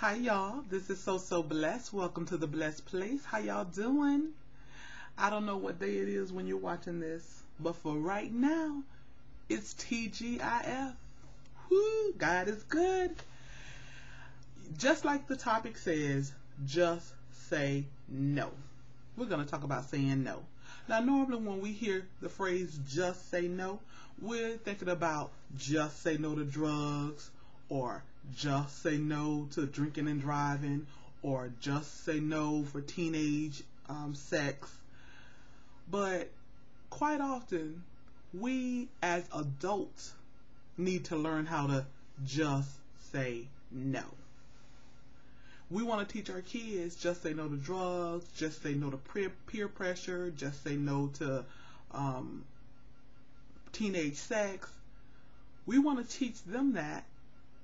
Hi y'all, this is So Blessed. Welcome to the Blessed Place. How y'all doing? I don't know what day it is when you're watching this, but for right now, it's TGIF. Woo, God is good. Just like the topic says, just say no. We're going to talk about saying no. Now, normally when we hear the phrase just say no, we're thinking about just say no to drugs, or just say no to drinking and driving, or just say no for teenage sex. But quite often, we as adults need to learn how to just say no. We want to teach our kids just say no to drugs, just say no to peer pressure, just say no to teenage sex. We want to teach them that,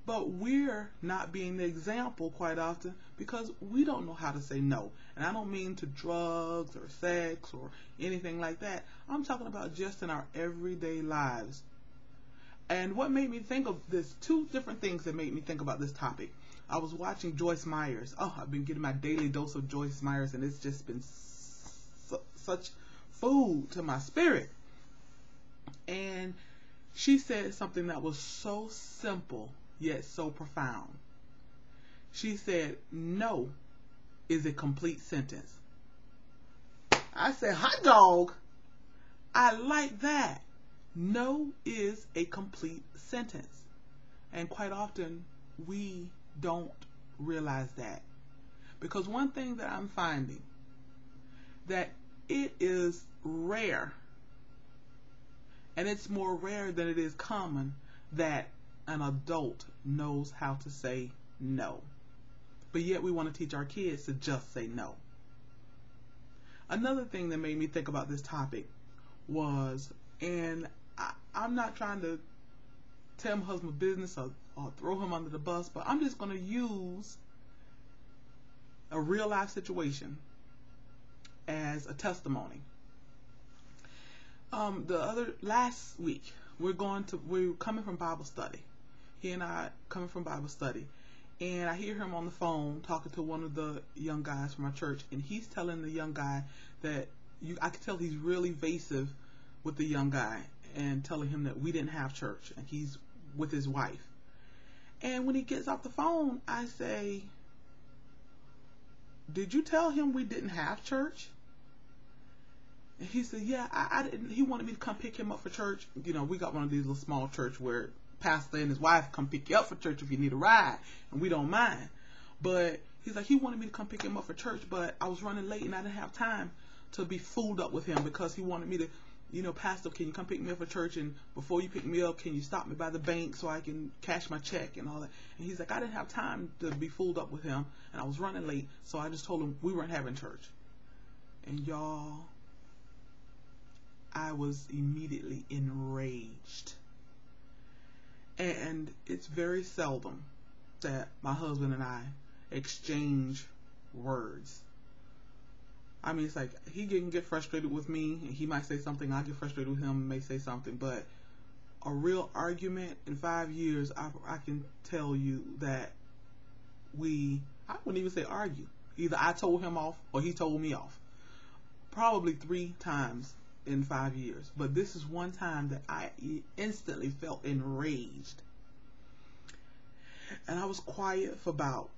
but we're not being the example quite often because we don't know how to say no. And I don't mean to drugs or sex or anything like that. I'm talking about just in our everyday lives. And what made me think of this, two different things that made me think about this topic. I was watching Joyce Myers. Oh, I've been getting my daily dose of Joyce Myers, and it's just been such food to my spirit. And she said something that was so simple, yet so profound. She said, no is a complete sentence. I said, hot dog. I like that. No is a complete sentence. And quite often, we don't realize that. Because one thing that I'm finding, that it is rare, and it's more rare than it is common, that an adult knows how to say no. But yet we want to teach our kids to just say no. Another thing that made me think about this topic was, and I'm not trying to tell my husband business or throw him under the bus, but I'm just going to use a real life situation as a testimony. Last week we're coming from Bible study. He and I coming from Bible study, and I hear him on the phone talking to one of the young guys from our church, and he's telling the young guy that I could tell he's really evasive with the young guy and telling him that we didn't have church and he's with his wife. And when he gets off the phone, I say, did you tell him we didn't have church? And he said, yeah, I didn't. He wanted me to come pick him up for church. You know, we got one of these little small church where pastor and his wife come pick you up for church if you need a ride, and we don't mind. But he's like, he wanted me to come pick him up for church, but I was running late and I didn't have time to be fooled up with him because he wanted me to, Pastor, can you come pick me up for church? And before you pick me up, can you stop me by the bank so I can cash my check and all that? And he's like, I didn't have time to be fooled up with him, and I was running late, so I just told him we weren't having church. And y'all, I was immediately enraged. And it's very seldom that my husband and I exchange words. I mean, it's like he can get frustrated with me, and he might say something, I'll get frustrated with him, may say something, but a real argument in 5 years, I can tell you that I wouldn't even say argue. Either I told him off or he told me off. Probably 3 times in 5 years. But this is one time that I instantly felt enraged. And I was quiet for about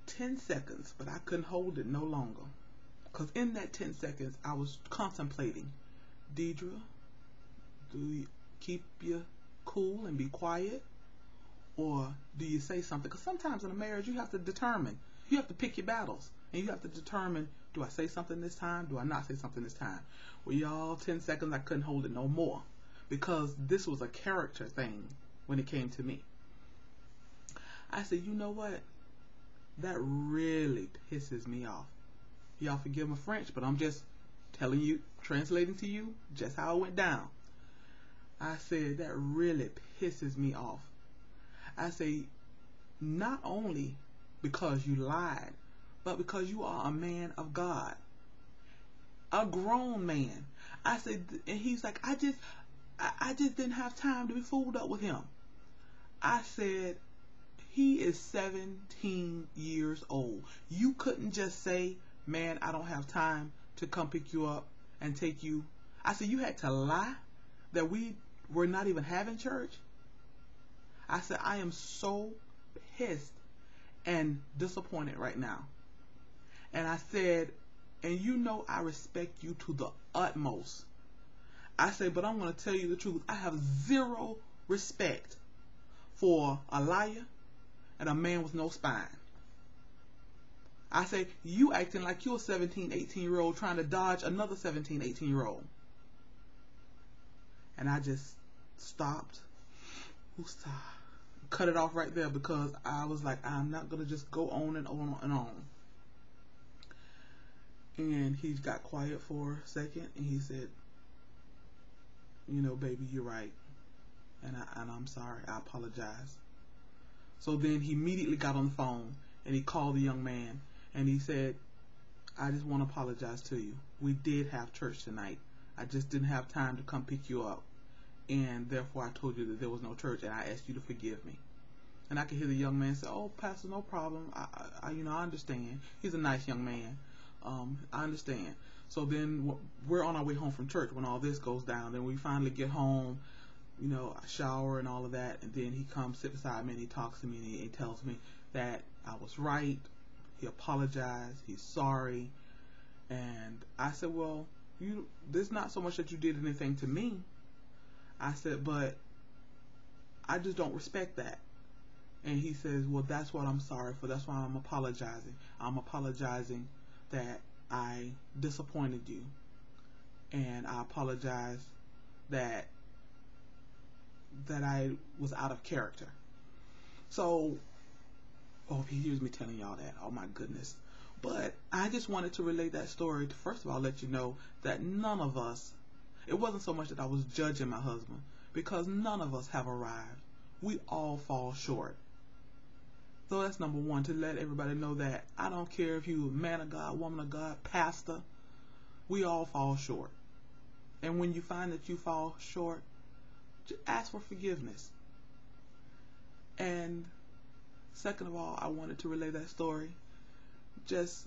10 seconds, but I couldn't hold it no longer. Because in that 10 seconds, I was contemplating, Deidre, do you keep your cool and be quiet? Or do you say something? Because sometimes in a marriage, you have to determine. You have to pick your battles. And you have to determine, do I say something this time? Do I not say something this time? Well, y'all, 10 seconds, I couldn't hold it no more. Because this was a character thing when it came to me. I said, you know what? That really pisses me off. Y'all forgive my French, but I'm just telling you, translating to you, just how it went down. I said, that really pisses me off. I say, not only because you lied, but because you are a man of God. A grown man. I said, and he's like, I just didn't have time to be fooled up with him. I said, He is 17 years old. You couldn't just say, man, I don't have time to come pick you up and take you. I said, you had to lie that we were not even having church? I said, I am so pissed and disappointed right now. And I said, and you know I respect you to the utmost. I said, but I'm going to tell you the truth. I have zero respect for a liar and a man with no spine. I say, you acting like you're a 17, 18-year-old trying to dodge another 17, 18-year-old. And I just stopped. Cut it off right there, because I was like, I'm not going to just go on and on and on. And he got quiet for a second, and he said, you know, baby, you're right. And I'm sorry. I apologize. So then he immediately got on the phone, and he called the young man, and he said, I just want to apologize to you. We did have church tonight. I just didn't have time to come pick you up. And therefore I told you that there was no church, and I asked you to forgive me. And I could hear the young man say, oh, Pastor, no problem. I understand. He's a nice young man. I understand. So then we're on our way home from church when all this goes down. Then we finally get home, you know, I shower and all of that. And then he comes, sit beside me, and he talks to me, and he tells me that I was right. He apologized. He's sorry. And I said, well, there's not so much that you did anything to me. I said, but I just don't respect that. And he says, well, that's what I'm sorry for. That's why I'm apologizing. I'm apologizing that I disappointed you. And I apologize that I was out of character. So, if he hears me telling y'all that, oh my goodness. But I just wanted to relate that story to, first of all, let you know that none of us, it wasn't so much that I was judging my husband, because none of us have arrived. We all fall short. So that's number one, to let everybody know that I don't care if you're a man of God, woman of God, pastor, we all fall short. And when you find that you fall short, just ask for forgiveness. And second of all, I wanted to relay that story just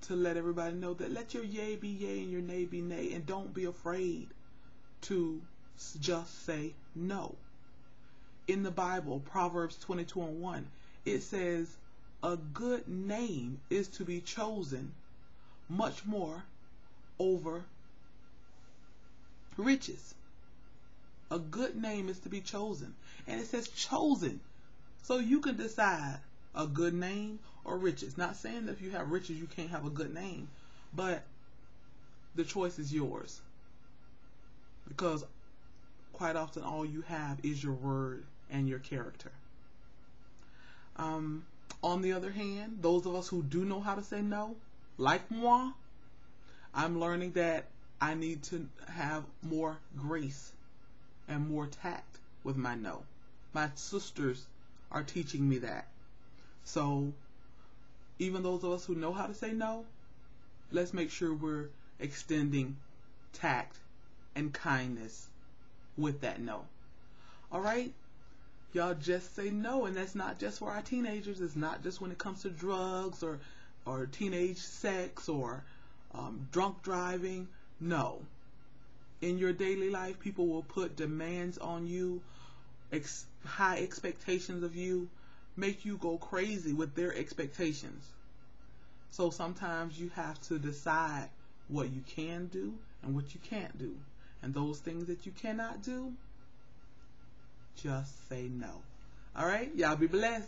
to let everybody know that let your yea be yea and your nay be nay, and don't be afraid to just say no. In the Bible, Proverbs 22:1, it says, a good name is to be chosen much more over riches. A good name is to be chosen. And it says chosen. So you can decide a good name or riches. Not saying that if you have riches you can't have a good name, but the choice is yours. Because quite often all you have is your word and your character. On the other hand, those of us who do know how to say no, like moi, I'm learning that I need to have more grace and more tact with my no. My sisters are teaching me that. So even those of us who know how to say no, let's make sure we're extending tact and kindness with that no. All right? Y'all just say no, and that's not just for our teenagers. It's not just when it comes to drugs or teenage sex or drunk driving. No. In your daily life, people will put demands on you, high expectations of you, make you go crazy with their expectations. So sometimes you have to decide what you can do and what you can't do. And those things that you cannot do, just say no. All right? Y'all be blessed.